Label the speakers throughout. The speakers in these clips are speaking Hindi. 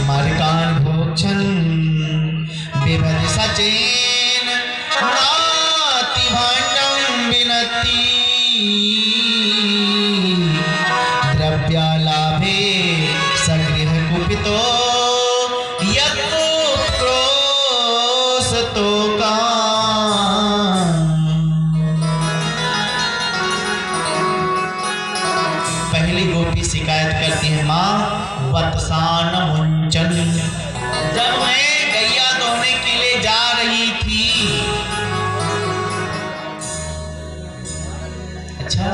Speaker 1: मरकान भोक्षण विभज सचेन नाति भाण्डं विनति द्रव्यालाभे सगृह कुपितो यत्तु क्रोशतो पहली गोपी शिकायत करती है, माँ वत्सान मुंचन, जब मैं गैया दोहने के लिए जा रही थी। अच्छा,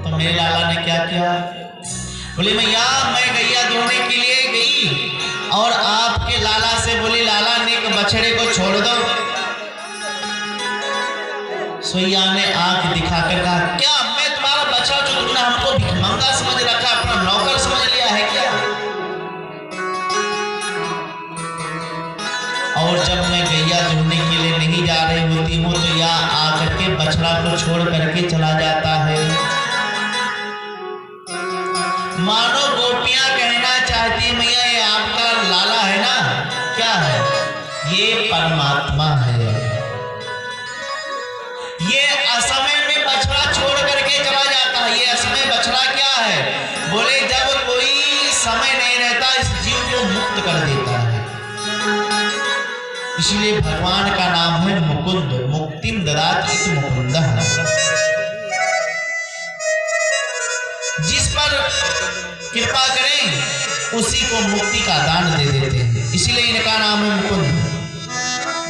Speaker 1: तो मेरे लाला ने क्या किया? बोले मैया मैं गैया दोहने के लिए गई और आपके लाला से बोली लाला ने एक बछड़े को छोड़ दो। सोइया ने आंख दिखाकर कहा, क्या मैं तुम्हारा बछड़ा जो तुमने हमको भिखमंगा समझ रखा, अपना नौकर समझ लिया है क्या? और जब मैं गैया दुहने के लिए नहीं जा रही होती हूँ तो यह आकर के बछड़ा को छोड़ करके चला जाता है। मानो गोपियां कहना चाहती है, मैया ये आपका लाला है ना, क्या है? ये परमात्मा है। ये असमय में बछड़ा छोड़ करके चला जाता है। ये असमय बछड़ा क्या है? बोले जब कोई समय नहीं रहता इस जीव को मुक्त कर देता है। इसलिए भगवान का नाम है मुकुंद, मुक्तिम ददाति इति मुकुंदः। जिस पर कृपा करें उसी को मुक्ति का दान दे देते हैं, इसीलिए इनका नाम है मुकुंद।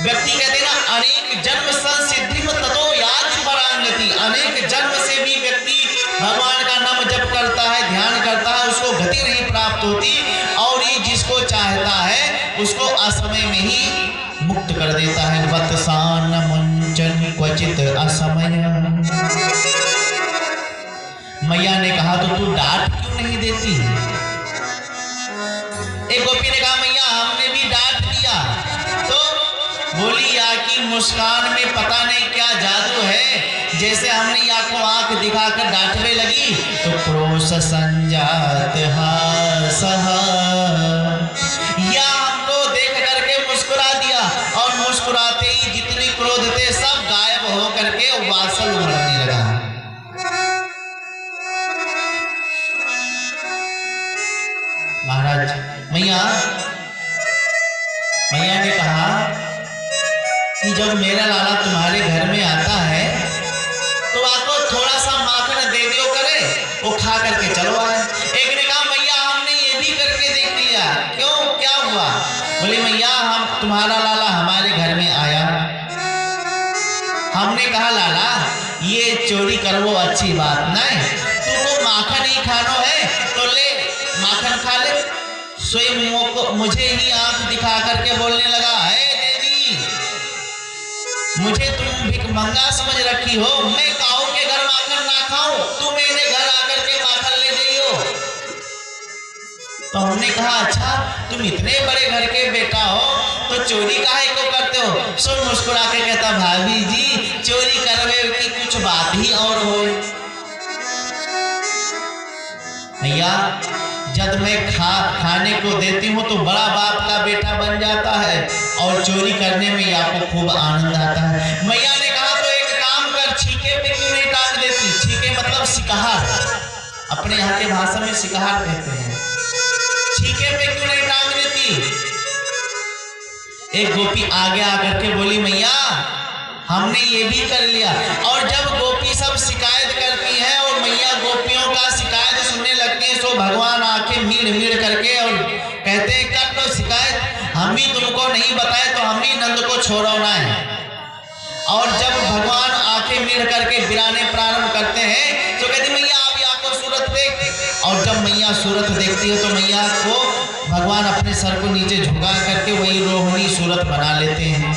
Speaker 1: व्यक्ति कहते हैं ना, अनेक जन्म संसिद्धि ततो याति परांगति। अनेक जन्म से भी व्यक्ति भगवान का नाम जप करता है, ध्यान करता है, उसको गति नहीं प्राप्त होती, और ये जिसको चाहता है उसको असमय में ही मुक्त कर देता है। वत्सान मुंचन क्वचित असमय। मैया ने कहा, तो तू डांट क्यों नहीं देती? एक गोपी ने कहा, मैया हमने भी डांट दिया। तो बोली, या की मुस्कान में पता नहीं क्या जादू है, जैसे हमने या को आंख दिखाकर डांटने लगी तो क्रोश संजात हासः, या हमको देख करके मुस्कुरा दिया, और मुस्कुराते ही जितनी क्रोध थे सब गायब हो करके वासल उमड़ने लगा। महाराज मैया ने कहा कि जब मेरा लाला तुम्हारे घर में आता है तो आपको थोड़ा सा माखन दे दियो करे, वो खा करके चलो आए। एक ने कहा, मैया हमने ये भी करके देख लिया। क्यों, क्या हुआ? बोले मैया हम तुम्हारा लाला हमारे घर में आया, हमने कहा लाला ये चोरी करवो अच्छी बात नहीं, तुमको माखन ही खानो है तो ले माखन खा ले। स्वयं मुझे ही आंख दिखा करके बोलने लगा, है देवी मुझे तुम भिखमंगा समझ रखी हो, मैं काऊ के घर माखन ना खाऊं, तू मेरे घर आकर के माखन ले जाइयो। तो हमने कहा, अच्छा तुम इतने बड़े घर के बेटा हो तो चोरी काहे को करते हो? सो मुस्कुरा के कहता, भाभी जी चोरी करवे की कुछ बात ही और हो। भैया जब मैं खाने को देती हूँ तो बड़ा बाप का बेटा बन जाता है, और चोरी करने में आपको खूब आनंद आता है। मैया ने कहा, तो एक काम कर, छीके पे क्यों नहीं टांग देती? छीके मतलब सिकहार, अपने यहाँ के भाषा में सिकहार कहते हैं। छीके पे क्यों नहीं टांग देती? एक गोपी आगे आकर के बोली, मैया हमने ये भी कर लिया। और जब गोपी सब शिकायत करती है और मैया गोपियों का शिकायत सुनने लगती है, तो भगवान आंखें मीड़ करके और कहते हैं, कर लो शिकायत, हम भी तुमको नहीं बताए तो हम भी नंद को छोड़ना है। और जब भगवान आंखें मीड़ करके बिराने प्रारंभ करते हैं तो कहती मैया आप यहाँ को सूरत देख। और जब मैया सूरत देखती है तो मैया को भगवान अपने सर को नीचे झुका करके वही रोहिणी सूरत बना लेते हैं।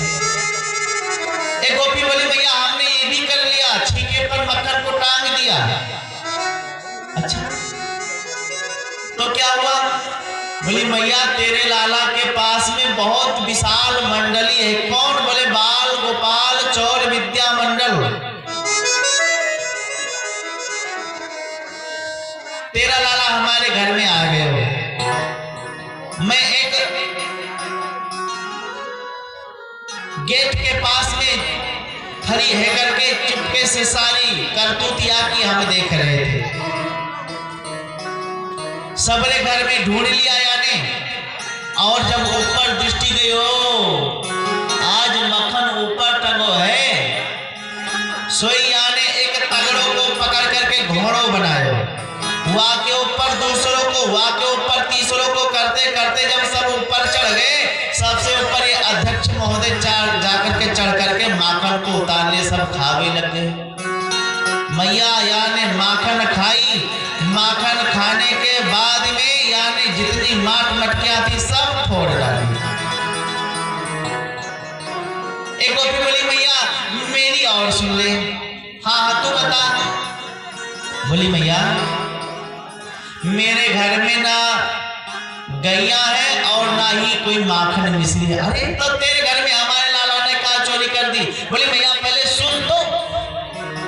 Speaker 1: एक गोपी बोली, भैया हमने ये भी कर लिया, छीके पर मक्खन को टांग दिया। अच्छा तो क्या हुआ? बोली मैया तेरे लाला के पास में बहुत विशाल मंडली है। कौन? बोले बाल गोपाल चौर विद्या मंडल। तेरा लाला हमारे घर में आ गए हो। मैं एक गेट के पास में खड़ी है करके चुपके से सारी करतूतिया की हम देख रहे थे। सबरे घर में ढूंढ लिया यानी, और जब ऊपर दृष्टि गयो, आज मक्खन ऊपर टंगो है, सोई यानी एक तगड़ों को पकड़ करके घोड़ों बनायो, वहां के ऊपर दूसरों को, वहां के ऊपर तीसरों को करते करते जब सब ऊपर चढ़ गए, सबसे ऊपर ये अध्यक्ष महोदय जाकर के चढ़ करके माखन को उतारने सब खावे लगे। मैया यानी माखन खाई, माखन खाने के बाद में यानी जितनी माट मटकियां थी सब फोड़ डाली। एक गोपी बोली मैया मेरी और सुन ले। हाँ तू बता। बोली मैया मेरे घर में ना गैया है और ना ही कोई माखन मिश्री है। अरे तो तेरे घर में हमारे लाला ने कहा चोरी कर दी। बोली मैया पहले सुन तो।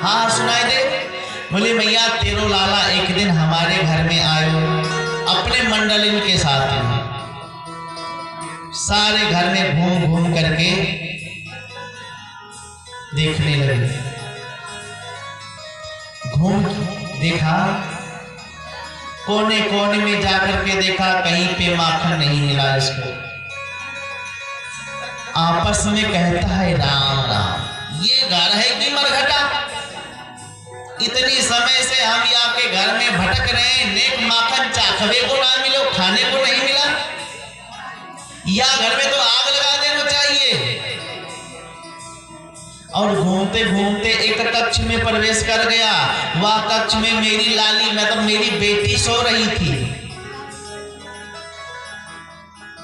Speaker 1: हाँ सुनाई दे। बोली मैया तेरो लाला एक दिन हमारे घर में आयो अपने मंडलिन के साथ, सारे घर में घूम घूम करके देखने लगे। घूम देखा, कोने कोने में जाकर के देखा, कहीं पे माखन नहीं मिला इसको। आपस में कहता है राम राम, ये घर है कि मरघटा? इतनी समय से हम यहाँ के घर में भटक रहे हैं, नेक माखन चाखवे को ना मिलो, खाने को नहीं मिला। या घर में तो आग लगा देना चाहिए। और घूमते घूमते एक कक्ष में प्रवेश कर गया। वह कक्ष में मेरी लाली मतलब मेरी बेटी सो रही थी,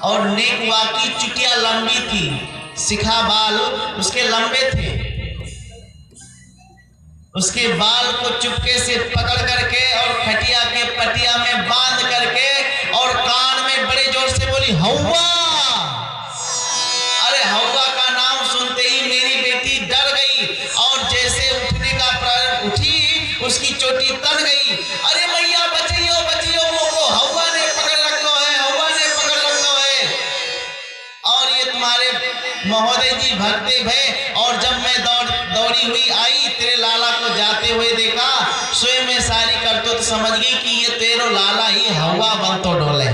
Speaker 1: और नेक वाकी चुटिया लंबी थी, शिखा बाल उसके लंबे थे। उसके बाल को चुपके से पकड़ करके और खटिया के पटिया में बांध करके और कान में बड़े जोर से बोली हौवा। अरे हौवा का नाम सुनते ही मेरी बेटी डर गई, और जैसे उठने का प्रारंभ उठी उसकी चोटी तन गई। अरे मैया बचियो बचियो, मोको हौवा ने पकड़ रखो है, हौवा ने पकड़ रखो है। और ये तुम्हारे महोदय जी भगते भय। और जब मैं दौड़ी हुई आई, तेरे लाला को जाते हुए देखा, स्वयं में सारी करतूत समझ गई कि ये तेरो लाला ही हवा बन तो डोले।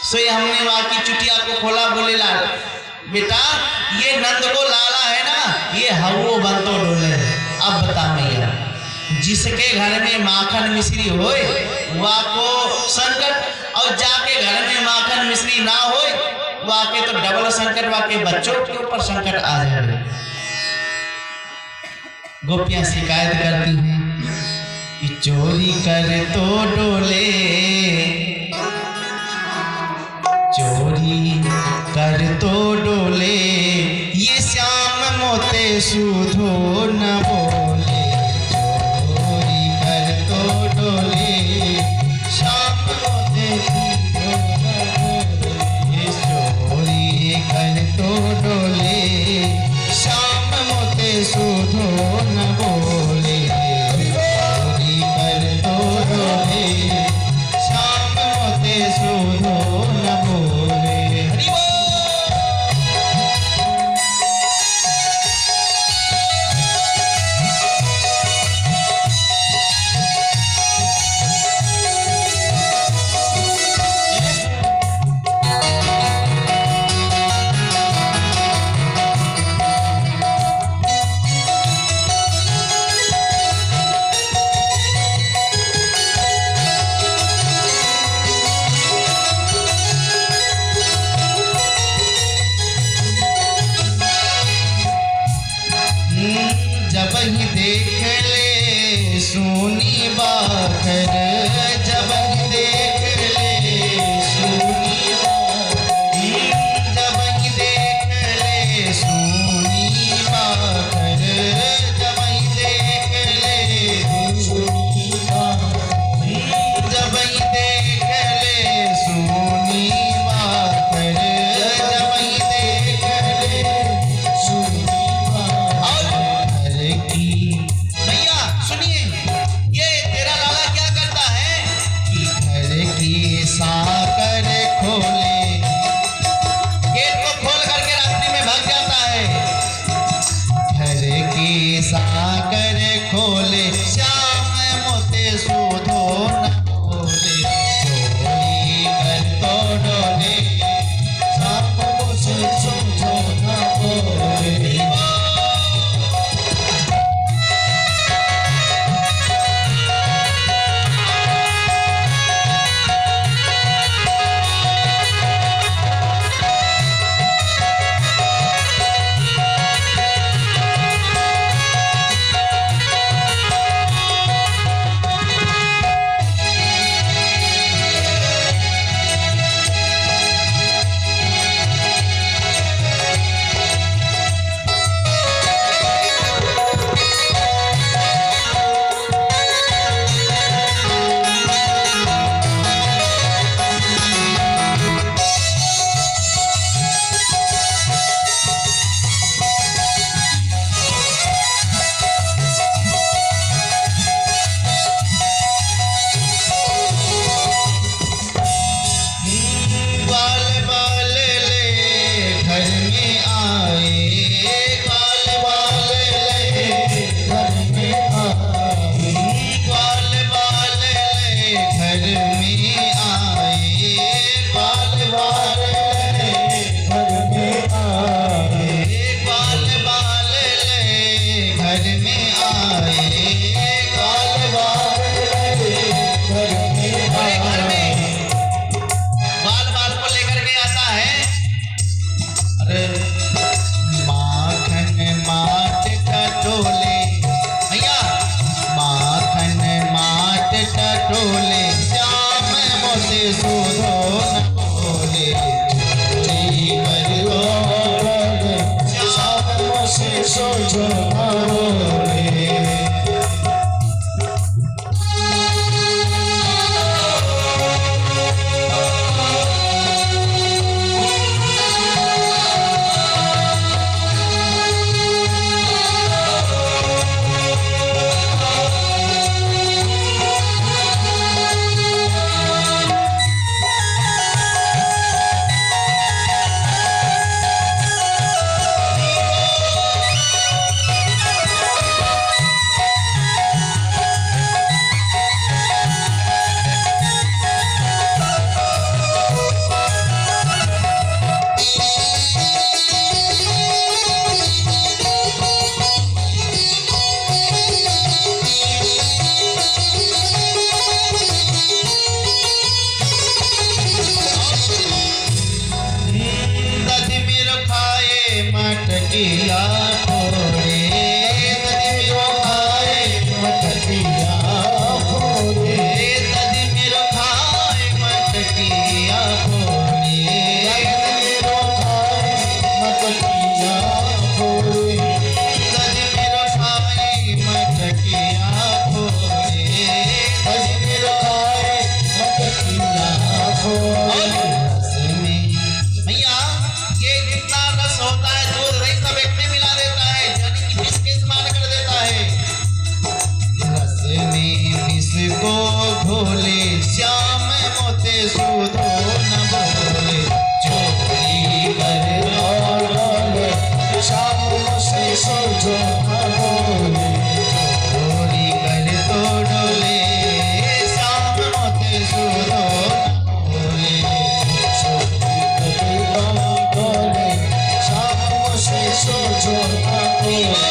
Speaker 1: स्वयं हमने वहां की चुटिया को खोला, बोले लाल बेटा ये नंद को लाला है ना, ये हवो बन तो डोले। अब बता मैया, जिसके घर में माखन मिश्री होए वह को संकट, और जाके घर में माखन मिश्री ना होए वाके तो डबल संकट, वाके बच्चों के ऊपर संकट आ जाए। गोपियां शिकायत करती हैं कि चोरी कर तो डोले, चोरी कर तो डोले, ये श्याम मोते सुधो न बोले। चोरी कर तो डोले, श्याम मोते सुधो न बोले। चोरी कर तो डोले, श्याम मोते सुधो न बोले। चोरी कर तो डोले, श्याम मोते सुधो न बोले। हरि बोल। सुधो न बोले, चोरी करो श्याम से सोझो न बोले। मटकिया फोड़े, दधी मेरो खाए मटकिया फोड़े, दधी मेरो खाए मटकिया फोड़े, मेरो खाए मटकिया फोड़े, दधी मेरो खाए मटकिया फोड़े, दधी मेरो खाए मटकिया फोड़े। भैया ये जितना रस होता है दूध दही सब एक में मिला देता है, यानी कि विष के समान कर देता है। रस में विष को घोले श्याम मोते सुधो न बोले, चोरी कर और बोले श्याम से सोझो न बोले, चोरी कर तो डोले श्याम मोते सुधो न बोले, सोझो न बोले।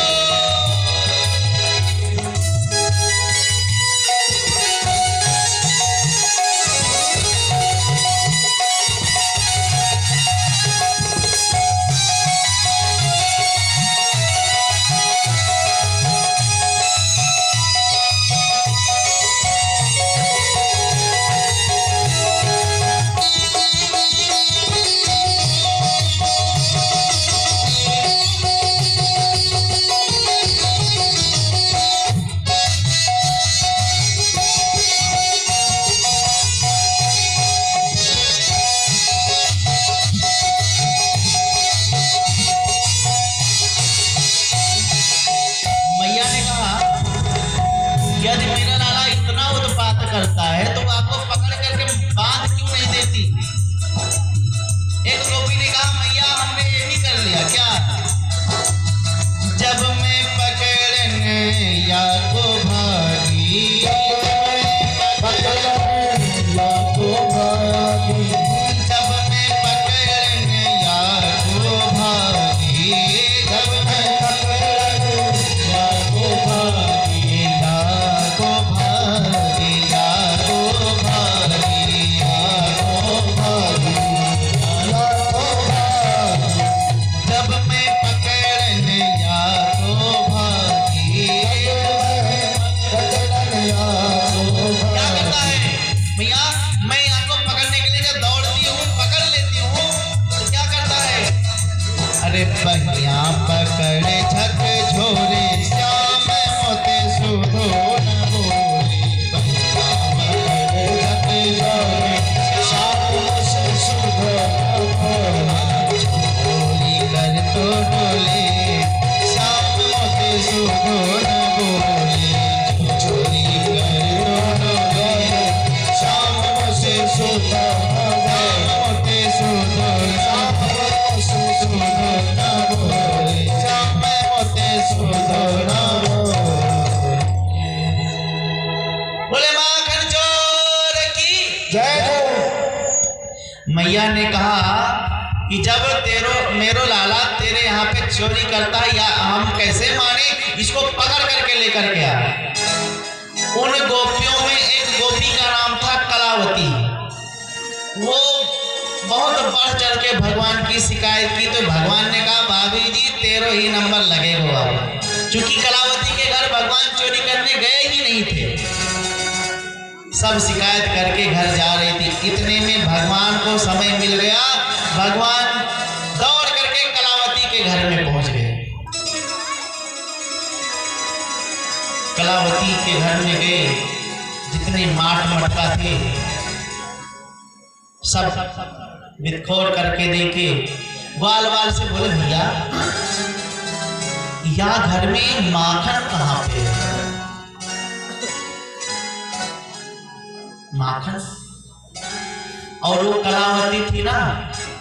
Speaker 1: यदि मेरा लाला इतना उत्पात करता है तो आपको पकड़ करके बांध क्यों नहीं देती? एक गोपी ने कहा मैया हमने ये भी कर लिया क्या? जब मैं पकड़ने या को भागी, पकड़ने या को भागी, जब मैं पकड़ने या को भागी, जब मैं पकड़ने या को भागी, बहिया पकड़े झक झोरे श्याम मोते सुधो न बोले, बहिया पकड़े झक झोरे श्याम से सुधो न बोले, चोरी कर तो डोले श्याम मोते सुधो न बोले, चोरी कर तो डोले श्याम से सुधो न मोते सुधो श्याम से सुधो न बोले, श्याम मोते सुधो न बोले। बोले माखन चोर की जय। मैया ने कहा कि जब मेरो लाला तेरे यहाँ पे चोरी करता है या हम कैसे माने, इसको पकड़ करके लेकर के आ। उन गोपियों में एक गोपी का नाम था कलावती। वो बहुत बढ़ चढ़ के भगवान की शिकायत की तो भगवान ने कहा भाभी जी 13 ही नंबर लगे हो आप, क्योंकि कलावती के घर भगवान चोरी करने गए ही नहीं थे। सब शिकायत करके घर जा रही थी। इतने में भगवान को समय मिल गया। भगवान दौड़ करके कलावती के घर में पहुंच गए। कलावती के घर में गए, जितने माट मटका थे सब बिखोर करके देखे। ग्वाल वाल से बोले, भैया यहाँ घर में माखन कहाँ पे है? माखन। और वो कलावती थी ना,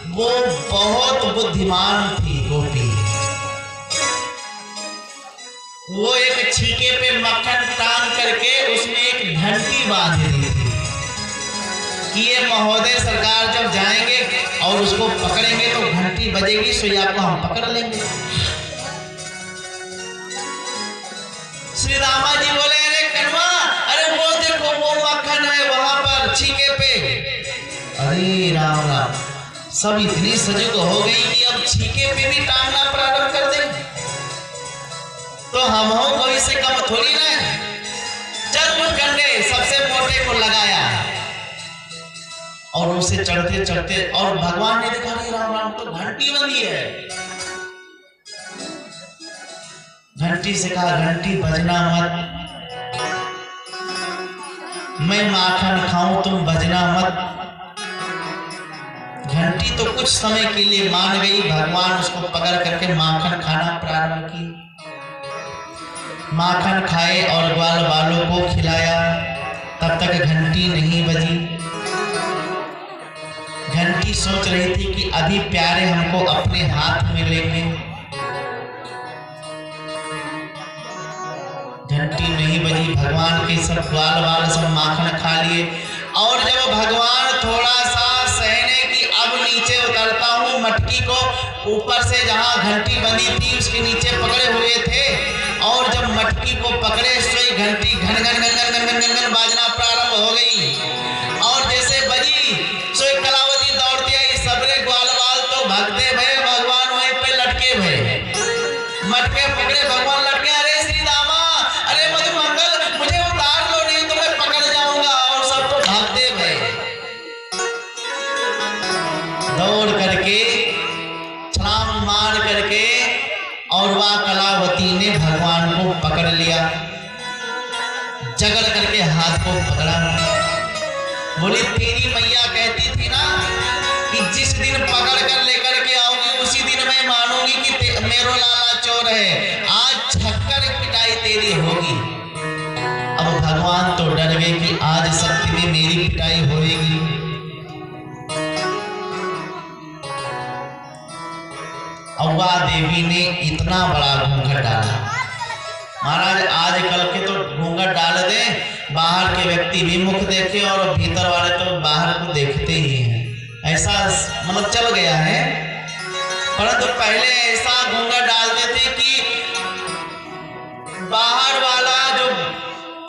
Speaker 1: वो बहुत बुद्धिमान थी गोपी। वो एक छीके पे मक्खन टांग करके उसमें एक घंटी बांध दी थी कि ये महोदय सरकार जब जाएंगे और उसको पकड़ेंगे तो घंटी बजेगी, सुइया को हम पकड़ लेंगे। श्री रामा जी बोले, अरे कन्वा, अरे वो देखो वो मक्खन है वहां पर छीके पे। अरे राम राम, सब इतनी सजग हो गई कि अब छीके पे भी टांगना प्रारंभ कर देंगे, तो हम हो कोई से कम थोड़ी ना। चल कुछ डंडे सबसे मोटे को लगाया और उसे चढ़ते चढ़ते, और भगवान ने देखा कि राम राम तो घंटी बंधी है। घंटी से कहा, घंटी बजना मत, मैं माखन खाऊं तुम बजना मत। घंटी तो कुछ समय के लिए मान गई। भगवान उसको पकड़ करके माखन खाना प्रारंभ की। माखन खाए और ग्वाल वालों को खिलाया, तब तक घंटी नहीं बजी। घंटी सोच रही थी कि अभी प्यारे हमको अपने हाथ में लेंगे। घंटी नहीं बजी। भगवान के सब ग्वाल वाल सब माखन खा लिए। और जब भगवान थोड़ा सा सहने की अब नीचे उतरता हूँ, मटकी को ऊपर से जहाँ घंटी बंधी थी उसके नीचे पकड़े हुए थे, और जब मटकी को पकड़े सोई घंटी घन घन घन घन घन घन घन बाजना प्रारंभ हो गई। और जैसे बजी सोई कलावती दौड़ती आई, सबरे ग्वाल वाल तो भागते भय, भगवान वहीं पे लटके भय। मटके पकड़े, भगवान लटके, अरे श्री रामा, अरे मधुमंगल, मुझे उतार लो नहीं तो मैं पकड़ जाऊंगा। और सब तो भागते भय। दौड़ करके छलांग मार करके और वह कलावती ने भगवान को पकड़ लिया, जगड़ करके हाथ को पकड़ा। बोली, तेरी मैया कहती थी ना कि जिस दिन पकड़ कर लेकर के आओगी उसी दिन मैं मानूंगी कि मेरो लाला चोर है। आज छक्कर पिटाई तेरी होगी। अब भगवान तो डर गए कि आज सत्य में मेरी पिटाई होगी। अव्वा देवी ने इतना बड़ा घूंघट डाला। महाराज आजकल के तो घूंघट डाल दे, बाहर के व्यक्ति भी मुख देखे और भीतर वाले तो बाहर को देखते ही हैं। ऐसा मतलब चल गया है। परंतु पहले ऐसा घूंघट डालते थे कि बाहर वाला जो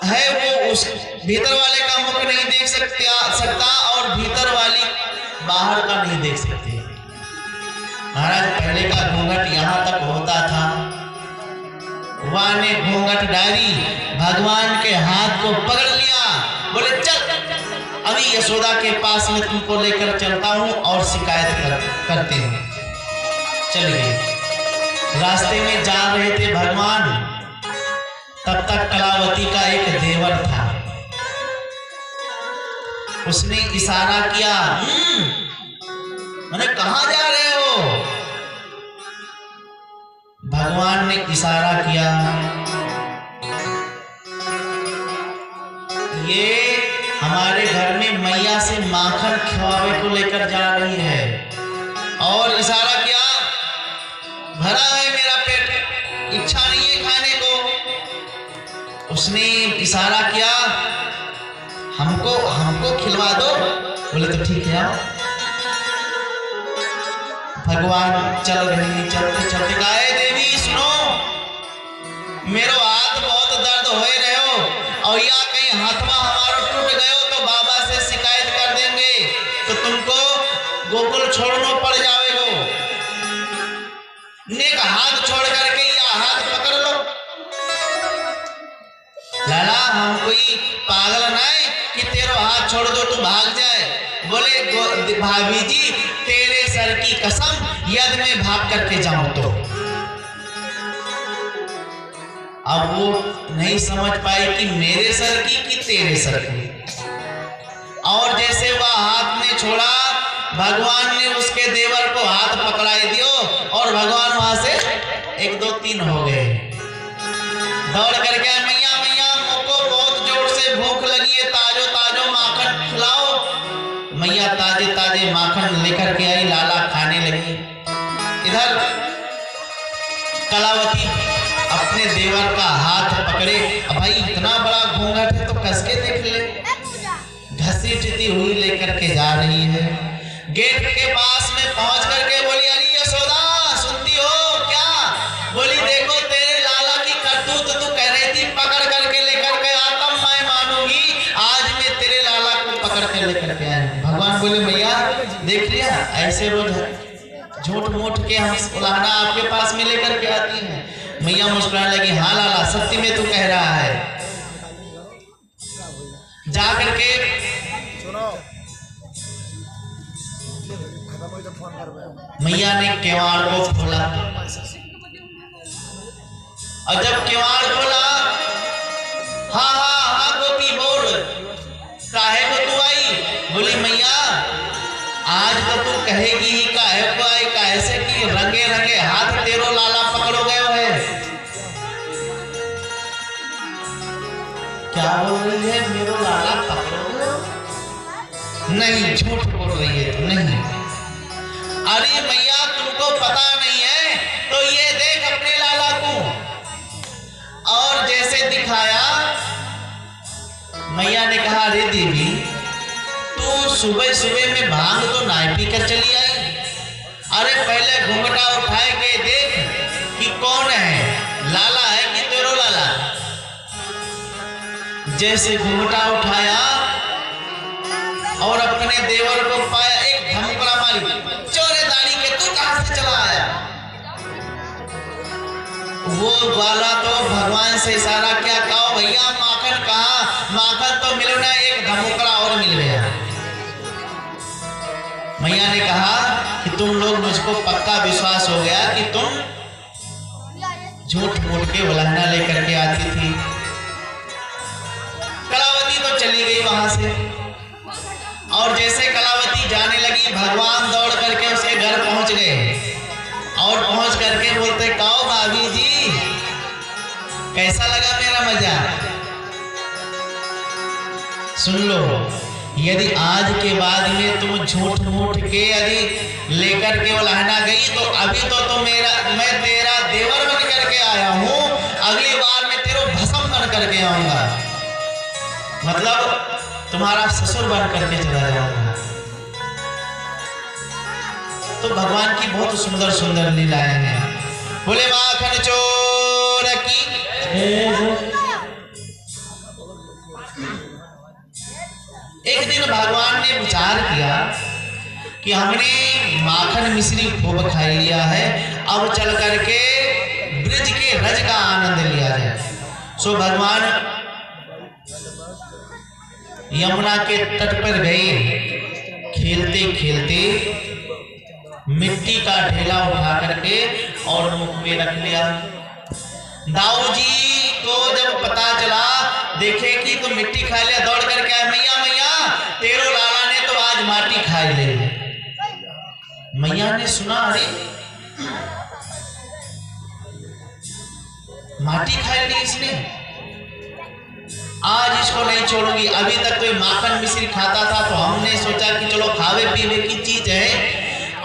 Speaker 1: है वो उस भीतर वाले का मुख नहीं देख सकता और भीतर वाली बाहर का नहीं देख सकती। महाराज पहले का घूंघट यहाँ तक होता था। वह ने घूंघट डाली, भगवान के हाथ को पकड़ लिया। बोले, चल अभी यशोदा के पास में तुमको लेकर चलता हूँ और शिकायत करते हैं। चल गए। रास्ते में जा रहे थे भगवान, तब तक कलावती का एक देवर था। उसने इशारा किया, मैंने कहाँ जा रहे हो? भगवान ने इशारा किया, ये हमारे घर में मैया से माखन खिलावे को लेकर जा रही है। और इशारा किया, भरा है मेरा पेट, इच्छा नहीं है खाने को। उसने इशारा किया, हमको खिलवा दो। बोले, तो ठीक है। भगवान चल रहे हैं, चलते चलते गाय देवी सुनो, मेरो हाथ बहुत दर्द हो रहे हो और या कहीं हाथवा हमारा टूट गए हो तो बाबा से शिकायत कर देंगे तो तुमको गोकुल छोड़ना पड़ जाएगा। नेक हाथ छोड़ करके या हाथ पकड़ लो। लाला हम कोई पागल नहीं कि तेरा हाथ छोड़ दो तू भाग जाए। बोले भाभी जी तेरे सर की कसम, यदि मैं भाग करके जाऊं तो। अब वो नहीं समझ पाई कि मेरे सर की कि तेरे सर की। और जैसे वह हाथ में छोड़ा, भगवान ने उसके देवर को हाथ पकड़ाई दियो और भगवान वहां से 1 2 3 हो गए। दौड़ करके मैया मैया मुझको बहुत जोर से भूख लगी है, ताजो ताजो माखन खिलाओ। मैया ताजे ताजे माखन लेकर के आई, लाला खाने लगी। इधर कलावती अपने देवर का हाथ पकड़े, भाई इतना बड़ा घूंघट है तो कस के देख ले, घसीटती हुई लेकर के जा रही है। गेट के पास में पहुंच करके बोली अरे यशोदा सुनती हो क्या? बोली देखो तेरे लाला की करतूत, तू कह रही थी पकड़ करके लेकर के आता, मैं मानूंगी, आज मैं तेरे लाला को पकड़ के लेकर के आया। भगवान बोले मैया देख लिया, ऐसे रोज झूठ मूठ के हम उलाहना आपके पास में लेकर के आती है। मैया मुस्कुराने लगी, हाँ लाला सत्य में तू कह रहा है। जा करके मैया ने केवाड़ को खोला, और जब केवाड़ खोला, हाँ हाँ हाँ गोपी बोल, काहे को तू आई? बोली मैया आज तो तू कहेगी ही काहे को आई, काहे से कि रंगे रंगे हाथ तेरो लाला पकड़ो गए है। क्या बोल रही है? मेरो लाला पकड़ो गए? नहीं, झूठ बोल रही है तू, नहीं। अरे मैया तुमको पता नहीं है तो ये देख अपने लाला को। और जैसे दिखाया, मैया ने कहा अरे देवी तू सुबह सुबह में भांग तो ना पी कर चली आई, अरे पहले घूंघटा उठाए के देख कि कौन है, लाला है कि तेरो लाला। जैसे घूंघटा उठाया और अपने देवर को पाया, एक धमकड़ा मारी, चोरे दाढ़ी के तू कहां से चला आया? वो वाला तो भगवान से इशारा क्या, कहो भैया माखन कहा, माखन तो मिलो ना, एक धमकड़ा और मिल गया। मैया ने कहा कि तुम लोग मुझको पक्का विश्वास हो गया कि तुम झूठ मूठ के उलाहना लेकर के आती थी। कलावती तो चली गई वहां से, और जैसे कलावती जाने लगी, भगवान दौड़ करके उसके घर पहुंच गए, और पहुंच करके बोलते कहो भाभी जी कैसा लगा मेरा मजा? सुन लो, यदि आज के बाद में तुम झूठ मूठ के यदि लेकर के उलाहना गई तो अभी तो मैं तेरा देवर बन करके आया हूं, अगली बार मैं तेरा भस्म बन करके आऊंगा, मतलब तुम्हारा ससुर बन करके चला जाऊंगा। तो भगवान की बहुत सुंदर सुंदर लीलाएं हैं। बोले माखन चोर की। एक दिन भगवान ने विचार किया कि हमने माखन मिश्री खूब खाई लिया है, अब चल करके ब्रज के रज का आनंद लिया जाए। सो भगवान यमुना के तट पर गए, खेलते खेलते मिट्टी का ढेला उठा करके और मुख में रख लिया। दाऊ जी को जब पता चला, देखे कि तो मिट्टी खा लिया, दौड़ करके आए, मैया मैया तेरो लाला ने तो आज माटी खा ली। मैया ने सुना अरे माटी खा ली इसने, आज इसको नहीं छोड़ूंगी। अभी तक तो माखन मिश्री खाता था तो हमने सोचा कि चलो खावे पीवे की चीज है,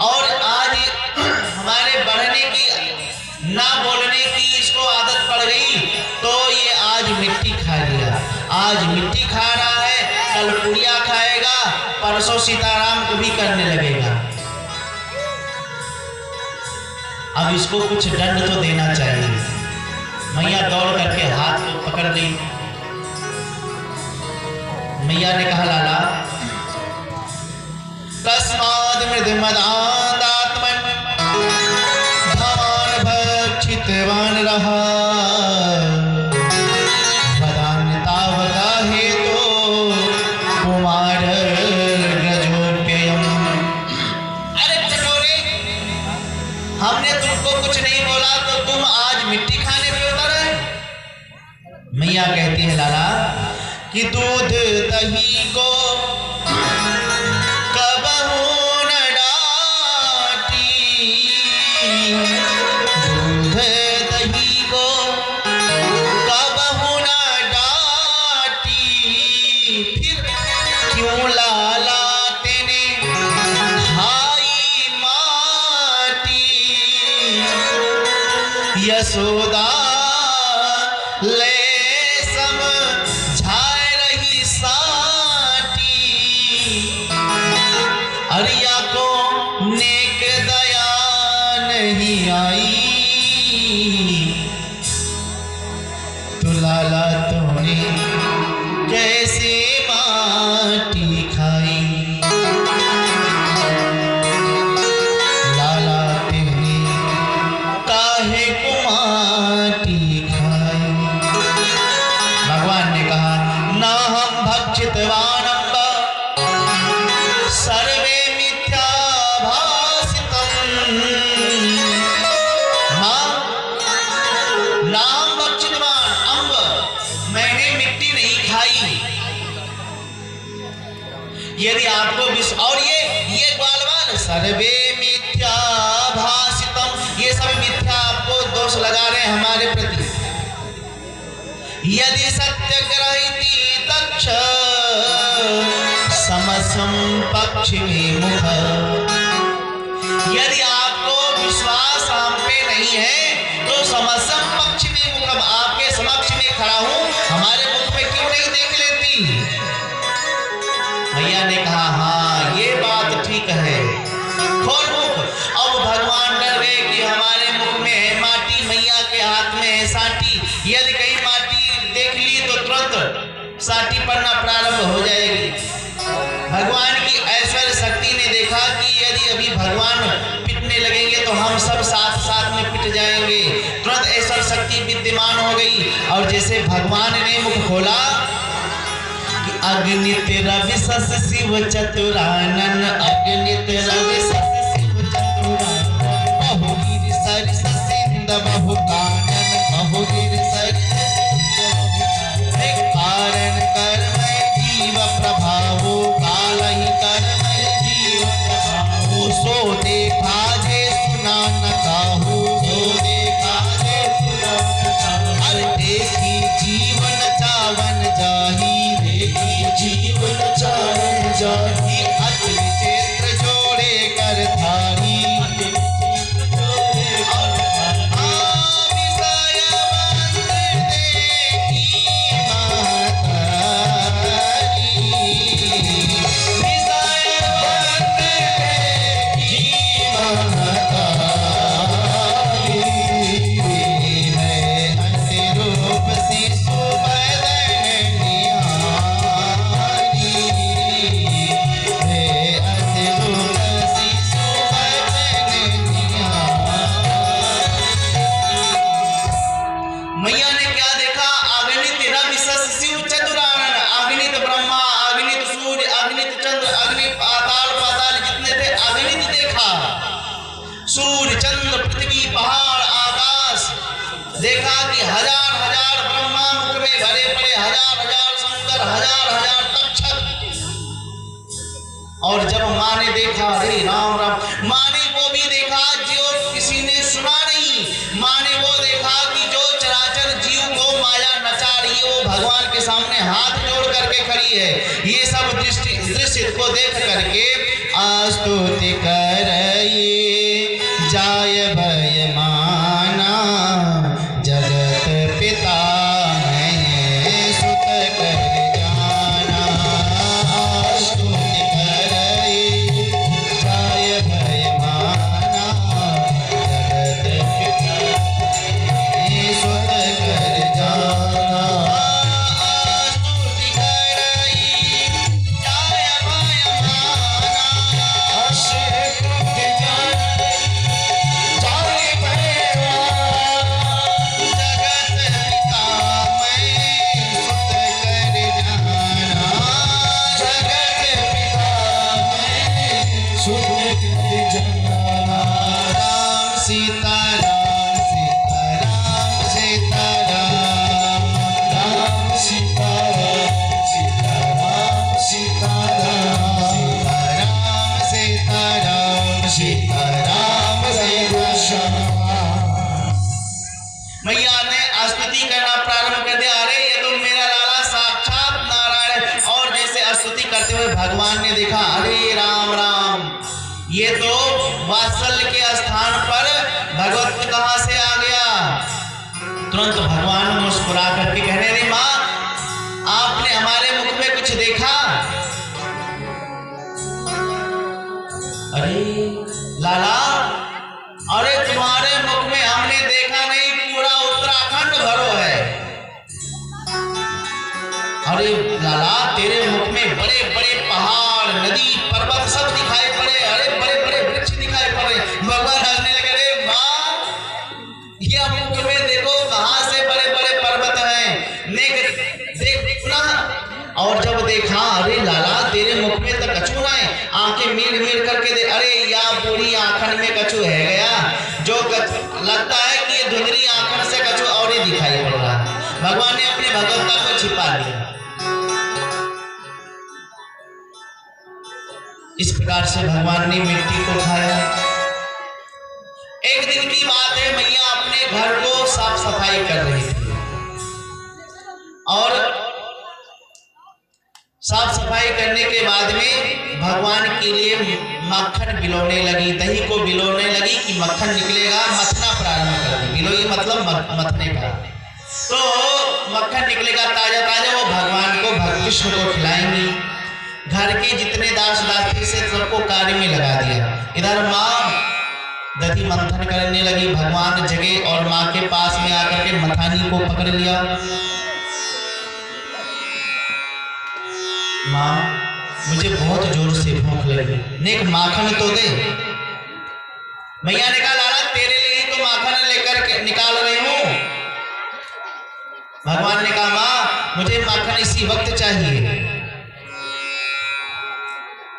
Speaker 1: और आज हमारे बढ़ने की ना बोलने की इसको आदत पड़ गई तो ये आज मिट्टी खा लिया। आज मिट्टी खा रहा है, कल पुड़िया खाएगा, परसों सीताराम को भी करने लगेगा। अब इसको कुछ दंड तो देना चाहिए। मैया दौड़ करके हाथ को पकड़ ली। मैया ने कहा लाला तस्माद मृदमदात्मन धान भक्षितवान रहा, वदान्यतावता हेतु कुमार गजो कि दूध दही को कबहू न डांटी, दूध दही को कबहू न डांटी, फिर क्यों लाला तेने खाई माटी, यशोदा ले समझाए रही साटी, अरिया को नेक दया नहीं आई, तो लाला तूने कैसे माटी खाई, लाला तेने काहे को माटी खाई। भगवान ने कहा न हम भक्षितवानम्ब सर्वे मिथ्या भासितम्, नाम भक्षितवान अम्ब, मैंने मिट्टी नहीं खाई। यदि आपको और ये ग्वालवाल सर्वे मिथ्या भासितम्, ये सब मिथ्या आपको दोष लगा रहे हैं हमारे प्रति। यदि सत्यग्रहिती दक्ष समसम पक्षिणी मुख, यदि आपको विश्वास हम पे नहीं है तो समसम पक्षिणी मुख, आपके समक्ष में खड़ा हूं, हमारे मुख में क्यों नहीं देख लेती। मैया ने कहा हाँ ये बात ठीक है, खोल मुख। अब भगवान डर गए कि हमारे मुख में है माटी, मैया के हाथ में है साटी, यदि कहीं माटी देख ली तो तुरंत साटी पड़ना प्रारंभ हो जाएगी। भगवान की ऐश्वर्य शक्ति ने देखा कि यदि अभी भगवान पिटने लगेंगे तो हम सब साथ साथ में पिट जाएंगे, तुरंत ऐश्वर्य शक्ति विद्यमान हो गई। और जैसे भगवान ने मुख खोला कि अग्नित रवि सस शिव चतुरानन, अग्नित रवि सस शिव चतुरानन, बहुगिर सरिस सिंध बहुकानन, बहुगिर सरिस कारण कर्मय जीव प्रभावो, काल ही कर्मय जीव प्रभावो, सो देखा जे सुना न काहू, सो देखा जे सुना न काहू, अरे देखी जीवन चावन जाही, देखी जीवन चावन जाही, अतुल क्षेत्र जोड़े कर धारी, सूर्य चंद्र पृथ्वी पहाड़ आकाश, देखा कि हजार हजार ब्रह्मा मुख में भरे पड़े, हजार हजार शंकर, हजार हजार तक्षक। और जब माँ ने देखा, अरे राम राम, माँ ने वो भी देखा जो किसी ने सुना नहीं, माँ ने वो देखा कि जो चराचर जीव को माया नचा रही है वो भगवान के सामने हाथ जोड़ करके खड़ी है। ये सब दृश्य को देख करके स्तुति करइए जाय भय माना, जगत पिता मैं सुत कर जाना, स्तुति करइए जाय भय माना, जगत पिता मैं सुत कर जाना, स्तुति करइए जाय भय माना, भगवान ने देखा, अरे राम राम, ये तो वात्सल्य के स्थान पर भगवत कहां से आ गया। तुरंत भगवान मुस्कुरा करके कह रहे, अरे माँ, आपने हमारे मुख में कुछ देखा? अरे लाला, अरे तुम्हारे मुख में हमने देखा नहीं, पूरा उत्तराखंड भरो है। अरे लाला, तेरे मुख में बड़े बड़े पहाड़, नदी, पर्वत सब दिखाई पड़े, अरे बड़े बड़े वृक्ष दिखाई पड़े। भगवान हंसने लगे, अरे माँ, ये मुख में देखो कहां से बड़े बड़े पर्वत हैं, देखना। और जब देखा, अरे लाला, तेरे मुख में तो कछू ना है, आंखें मीड़ मीड़ करके दे, अरे या बूढ़ी आंखन में कछू है गया, जो लगता है कि ये धुंधली आंखन से कछू और ही दिखाई पड़ रहा है। भगवान ने अपनी भगवत्ता को छिपा लिया। इस प्रकार से भगवान ने मिट्टी को खाया। एक दिन की बात है, मैया अपने घर को साफ सफाई कर रही थी और साफ सफाई करने के बाद में भगवान के लिए मक्खन बिलोने लगी, दही को बिलोने लगी कि मक्खन निकलेगा, मथना प्रारंभ कर दी। बिलोई मतलब मथने का, तो मक्खन निकलेगा ताजा ताजा, वो भगवान को कृष्ण को खिलाएंगी। घर के जितने दास दासी से सबको कार्य में लगा दिया। इधर माँ दधी मंथन करने लगी, भगवान जगे और माँ के पास में आकर के मथानी को पकड़ लिया। माँ, मुझे बहुत जोर से भूख लगी, नेक माखन तो दे। मैया ने कहा, लाला, तेरे लिए तो माखन लेकर निकाल रही हूं। भगवान ने कहा, माँ, मुझे माखन इसी वक्त चाहिए।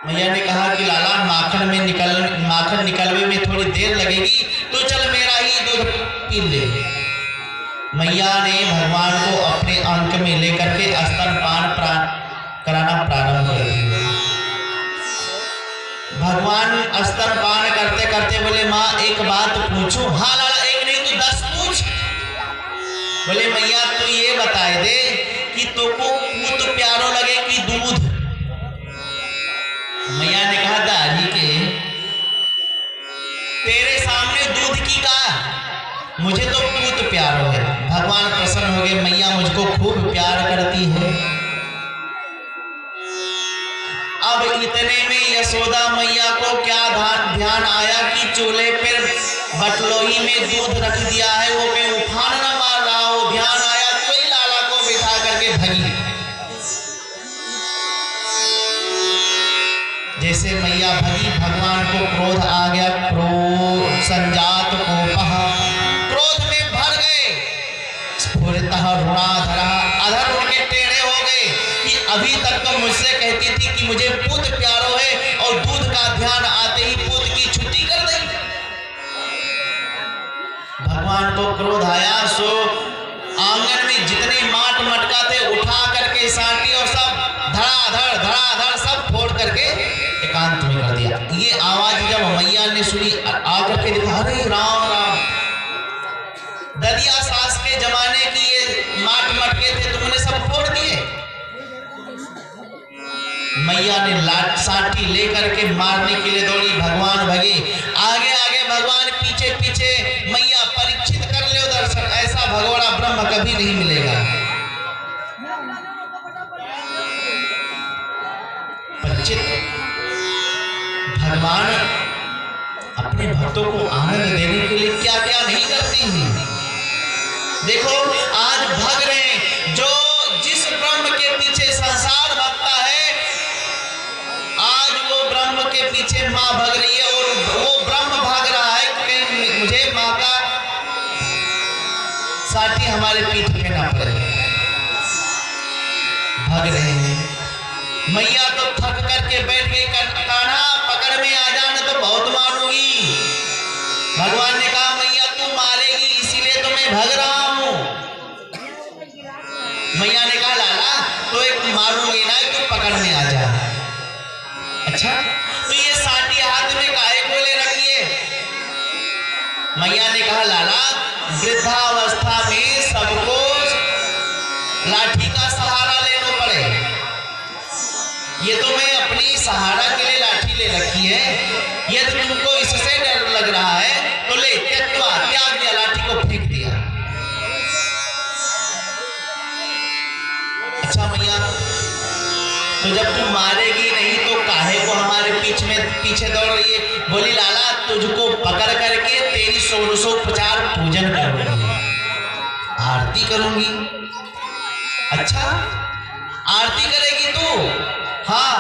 Speaker 1: मैया ने कहा कि लाला, माखन निकलने में थोड़ी देर लगेगी, तो चल मेरा ही दूध पी ले। मैया ने भगवान को अपने अंक में लेकर के स्तनपान कराना प्रारंभ कर दिया। भगवान स्तनपान करते करते बोले, माँ, एक बात पूछूं? हाँ लाला, एक नहीं तो 10 पूछ। बोले, मैया, तू ये बताए दे कि तुमको दूध प्यारो लगे कि दूध? मैया ने कहा, दादी के तेरे सामने दूध की का, मुझे तो पूत प्यारो है। भगवान प्रसन्न हो गए, मैया मुझको खूब प्यार करती है। अब इतने में यशोदा मैया को क्या ध्यान आया कि चूल्हे पर बटलोही में दूध रख दिया है, वो कहीं उफान न मार रहा हो। ध्यान आया तो ही लाला को बिठा करके भगी। जैसे मैया भगी, भगवान को क्रोध आ गया, क्रोध संजात कोपः, क्रोध में भर गए। स्फुरतः रुणाधरः, अधर उनके टेढ़े हो गए कि अभी तक तो मुझसे कहती थी कि मुझे पूत प्यारो है, और दूध का ध्यान आते ही पूत की छुट्टी कर दी। भगवान को क्रोध आया, सो आंगन में जितने माट मटका थे उठा करके सांटी और सब धड़ाधड़ सब फोड़ करके एकांत में कर दिया। ये आवाज जब मैया ने सुनी, आकर के देखा, अरे राम राम, ददिया सास के जमाने की ये माट मटके थे, तुमने सब फोड़ दिए। मैया ने लाठ सांटी लेकर के मारने के लिए दौड़ी, भगवान भगे, आगे आगे भगवान पीछे पीछे। मैया, परीक्षित कर ले दर्शन, ऐसा भगोड़ा ब्रह्म कभी नहीं मिलेगा। परीक्षित, भगवान अपने भक्तों को आनंद देने के लिए क्या क्या नहीं करती हैं। देखो, आज भग रहे हैं, जो जिस ब्रह्म के पीछे संसार भगता है, आज वो ब्रह्म के पीछे माँ भग रही है, और वो ब्रह्म भाग रहा है कि मुझे माँ का साठी हमारे पीठ पे ना पड़े। भग रहे हैं। मैया तो थक करके बैठ गई, कान्हा पकड़ में आ जाना तो बहुत मारूंगी। भगवान ने कहा, मैया तू मारेगी, इसीलिए तो मैं भग रहा हूं। मैया ने कहा, लाला, तो एक मारूंगी ना, तो पकड़ में आ जा। अच्छा, तो ये साठी हाथ में काहे को ले रखी है? मैया ने कहा, लाला, वृद्धावस्था में सबको लाठी का सहारा लेना पड़े। ये तो मैं अपनी सहारा के लिए लाठी ले रखी है, ये तो तुमको इससे डर लग रहा है, तो ले त्यक्त्वा, त्याग दिया, लाठी को फेंक दिया। अच्छा मैया, तो जब तुम मारेगी नहीं तो काहे को हमारे पीछे दौड़ रही है? बोली लाला, तुझको पकड़ करके तेरी 1650 पूजन करूंगी, आरती करूंगी। अच्छा, आरती करेगी तू? हाँ,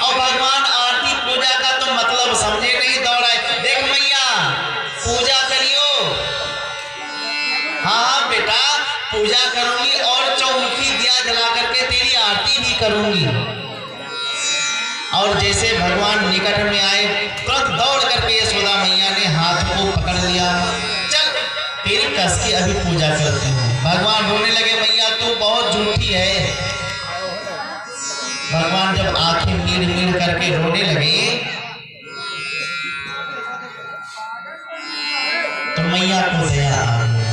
Speaker 1: और भगवान आरती पूजा का तो मतलब समझे नहीं, दौड़ाए। देख मैया, पूजा करियो। हाँ बेटा, पूजा करूंगी और चौमुखी दिया जला करके तेरी आरती भी करूंगी। और जैसे भगवान निकट में आए, तुरंत दौड़ करके यशोदा मैया ने हाथ को पकड़ लिया। चल तेरी कस की अभी पूजा करती हूँ। भगवान रोने लगे, मैया तू बहुत झूठी है। भगवान जब आंखें मीड़ मीड़ करके रोने लगे तो मैया को दया आ गई।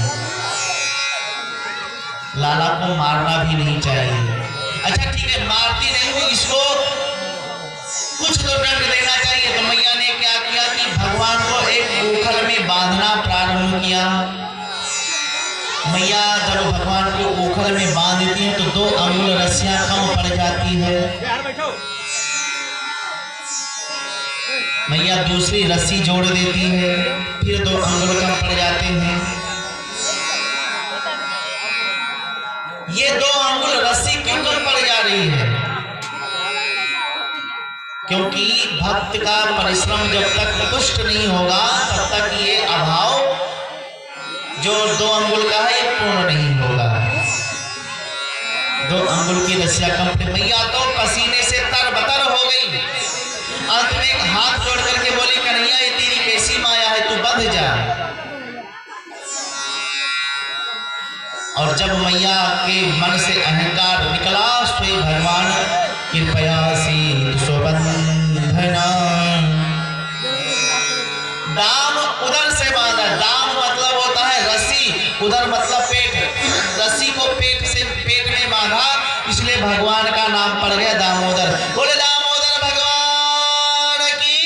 Speaker 1: लाला को मारना भी नहीं चाहिए। अच्छा ठीक है, मारती नहीं हूं, इसको कुछ तो दंड देना चाहिए। तो मैया ने क्या किया कि भगवान को एक ओखल में बांधना प्रारंभ किया। मैया जब भगवान को ओखल में बांध देती है तो 2 अंगुल रस्सियां कम पड़ जाती है। मैया दूसरी रस्सी जोड़ देती है, फिर 2 अंगुल कम पड़ जाते हैं। ये 2 अंगुल रस्सी क्यों कम पड़ जा रही है? क्योंकि भक्त का परिश्रम जब तक पुष्ट नहीं होगा तब तक ये अभाव जो 2 अंगुल का है ये पूर्ण नहीं होगा। 2 अंगुल की रस्सियां कम। मैया तो पसीने से तरबतर हो गई। अंत में एक हाथ जोड़ करके बोली, कन्हैया ये तेरी कैसी माया है, तू बंध जा। और जब मैया के मन से अहंकार निकला, स्वयं भगवान कृपया से सुबंधना, दाम उधर से बांधा। दाम मतलब होता है रस्सी, उधर मतलब पेट। रस्सी को पेट में बांधा, इसलिए भगवान का नाम पड़ गया दामोदर। बोले दामोदर भगवान की।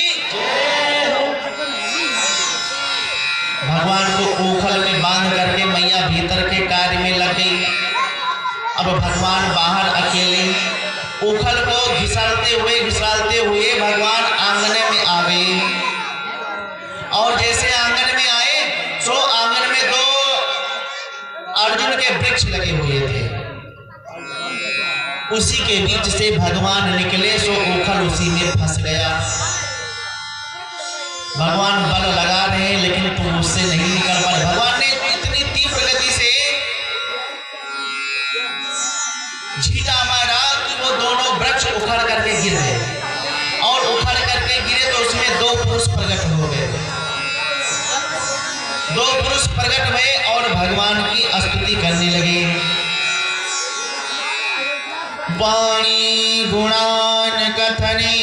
Speaker 1: भगवान को ओखल में बांध करके मैया भीतर के कार्य में लग गई। अब भगवान बाहर अकेले ओखल को घिसालते हुए भगवान आंगने में आ गए। और जैसे आंगन में आए तो आंगन में 2 अर्जुन के वृक्ष लगे हुए थे, उसी के बीच से भगवान निकले, सो ओखल उसी में फंस गया। भगवान बल लगा रहे हैं लेकिन तुम उससे नहीं निकल पाए। भगवान ने इतनी तीव्र गति से झीटा मारा कि वो दोनों वृक्ष उखड़ करके गिर गए। और उखड़ करके गिरे तो उसमें 2 पुरुष प्रकट हो गए। 2 पुरुष प्रकट हुए और भगवान की स्तुति करने लगे। वाणी गुणान कथने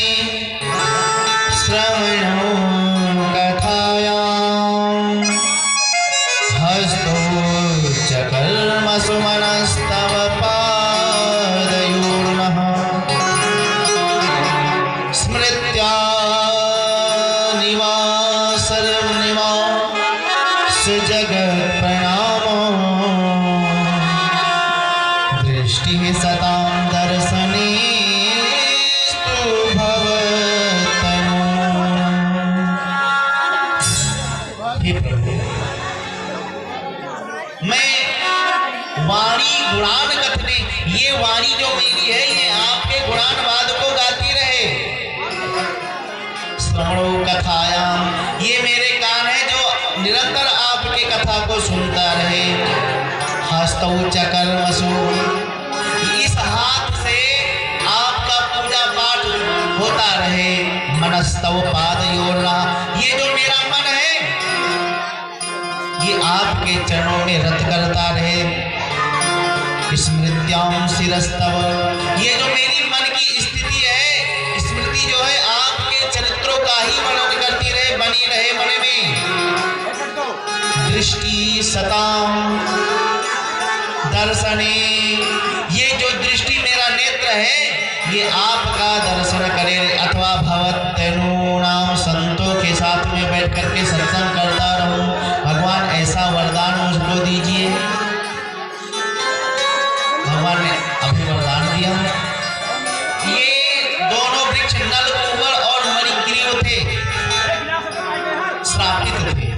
Speaker 1: श्रवणो कथायां हस्तो च कर्मसु मनस्तव पादयोर्नः स्मृत्या निवास जगत प्रणामो दृष्टि सतां दर्शने भवतनु। मैं वाणी गुणान कथने, ये वाणी जो मेरी है ये आपके गुणानवाद को गाती रहे। श्रवणो कथायाम, ये मेरे कान है जो निरंतर आपके कथा को सुनता रहे। हस्तौ च कर्मसु, इस हाथ से आपका पूजा पाठ होता रहे। मनस्तव पादयोर्नः, ये जो मेरा मन है ये आपके चरणों में रत करता रहे। स्मृत्यां शिरस्तव, ये जो मेरी मन की स्थिति है, स्मृति जो है आपके चरित्रों का ही मनन करती रहे, बनी रहे मन में। दृष्टि सतां दर्शने, ये जो दृष्टि मेरा नेत्र है ये आपका दर्शन करे अथवा भवत तैनूनाम संतों के साथ में बैठ करके सत्संग करता रहूं, भगवान ऐसा वरदान मुझको दीजिए। भगवान ने अभी वरदान दिया। ये दोनों वृक्ष नल कुंवर और मणिग्रीव थे, श्रापित थे,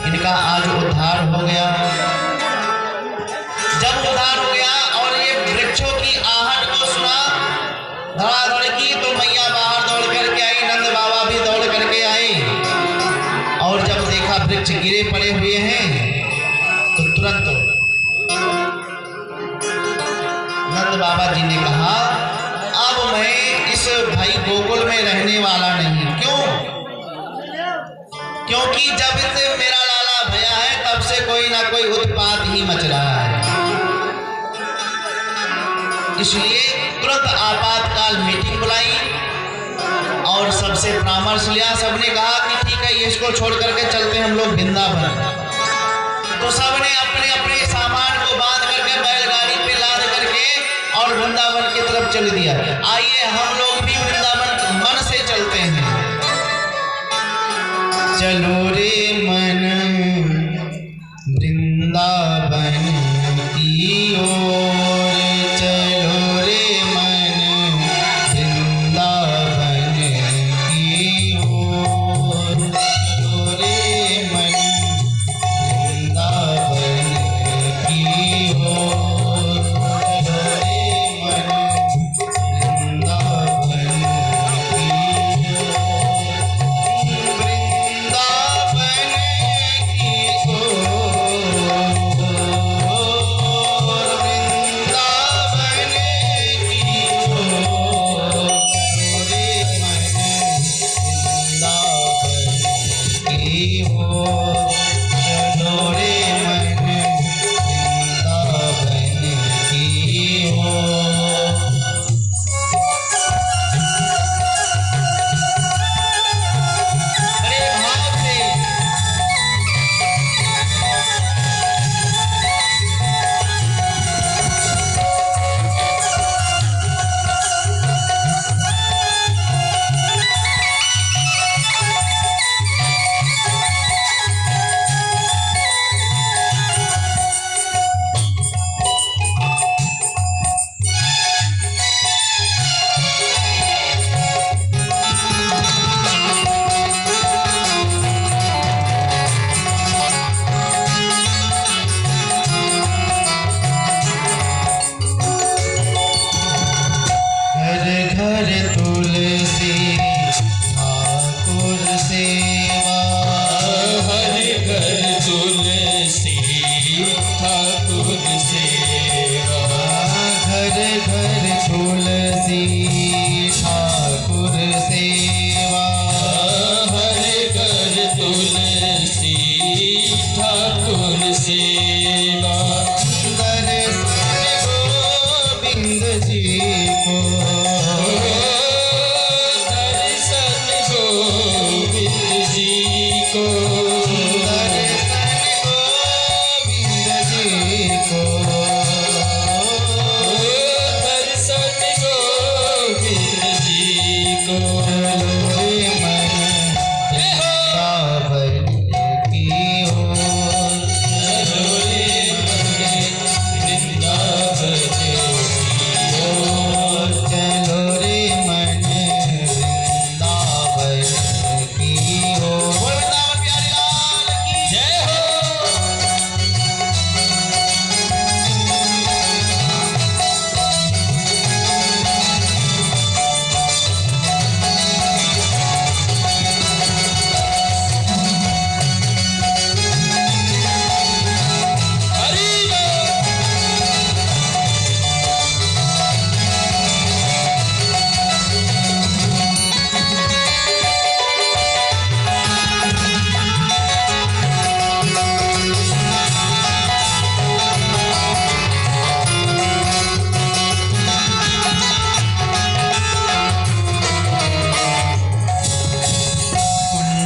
Speaker 1: इनका आज उद्धार हो गया। जब उद्धार हो गया और ये वृक्षों की आहट को सुना, धड़ाधड़ की, तो मैया बाहर दौड़ करके आई, नंद बाबा भी दौड़ करके आए, और जब देखा वृक्ष गिरे पड़े हुए हैं तो तुरंत नंद बाबा जी ने कहा अब मैं इस भाई गोकुल में रहने वाला नहीं। क्यों? क्योंकि जब से मेरा लाला भया है तब से कोई ना कोई उत्पात ही मच रहा है। इसलिए तुरंत आपातकाल मीटिंग बुलाई और सबसे परामर्श लिया। सबने कहा कि ठीक है, ये इसको छोड़ करके चलते हम लोग वृंदावन। तो सबने अपने अपने सामान को बांध करके बैलगाड़ी पे लाद करके और वृंदावन की तरफ चल दिया। आइए हम लोग भी वृंदावन मन से चलते हैं। चलो रे मन वृंदावन की ओर, चलो रे मन वृंदावन की ओर, चलो रे मन वृंदावन की ओर, चलो रे मन वृंदावन की ओर,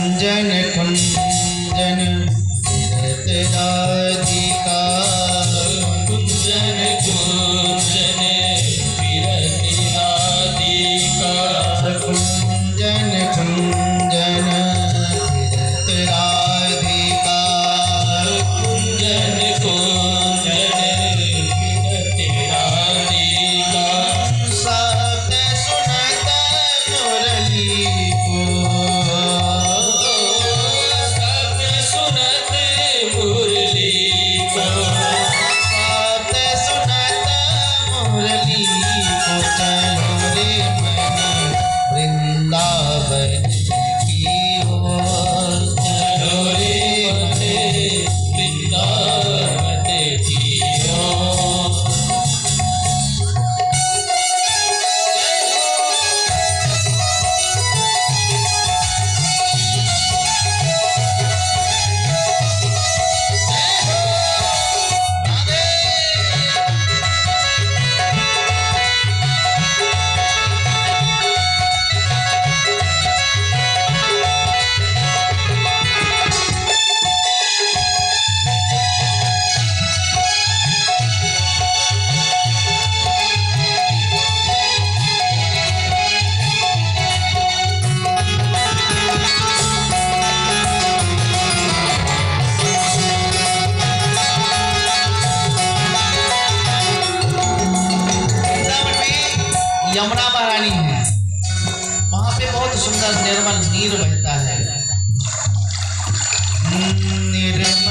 Speaker 2: कुंजन कुंजन विरत राधिका
Speaker 1: यमुना महारानी है, वहां पे बहुत सुंदर निर्मल नीर बहता है। निर्मल